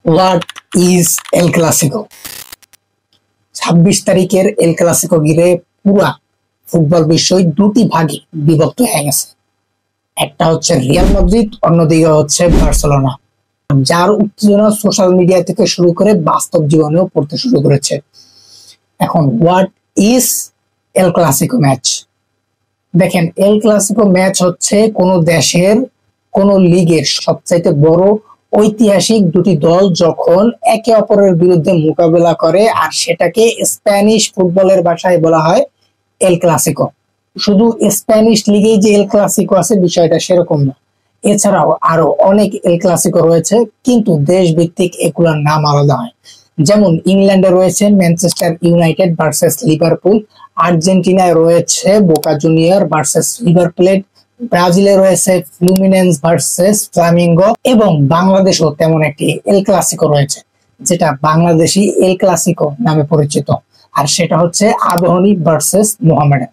What is El Clasico? 26 তারিখের El Clasico ঘিরে পুরা ফুটবল বিষয় দুটি ভাগে বিভক্ত হয়ে গেছে। একটা হচ্ছে রিয়াল মাদ্রিদ, অন্যদিকে হচ্ছে বার্সেলোনা, যার উত্তেজনা সোশ্যাল মিডিয়া থেকে শুরু করে বাস্তব জীবনেও পড়তে শুরু করেছে। এখন what is El Clasico match? দেখেন, এল ক্লাসিকো ম্যাচ হচ্ছে কোন দেশের কোন লিগের সবচাইতে বড় ঐতিহাসিক দুটি দল যখন একে অপরের বিরুদ্ধে মোকাবেলা করে, আর সেটাকে স্প্যানিশ ফুটবলের ভাষায় বলা হয় এল ক্লাসিকো। শুধু স্প্যানিশ লিগেই যে এল ক্লাসিকো আছে বিষয়টা সেরকম না, এছাড়াও আরো অনেক এল ক্লাসিকো রয়েছে, কিন্তু দেশ ভিত্তিক এগুলোর নাম আলাদা হয়। যেমন ইংল্যান্ডে রয়েছে ম্যানচেস্টার ইউনাইটেড ভার্সেস লিভারপুল, আর্জেন্টিনায় রয়েছে বোকা জুনিয়র ভার্সেস রিভার প্লেট, ব্রাজিলে রয়েছে ফ্লুমিনেন্স ভার্সেস ফ্লামিঙ্গো, এবং বাংলাদেশেও তেমন একটি এল ক্লাসিকো রয়েছে যেটা বাংলাদেশি এল ক্লাসিকো নামে পরিচিত, আর সেটা হচ্ছে আবাহনী ভার্সেস মোহামেডান।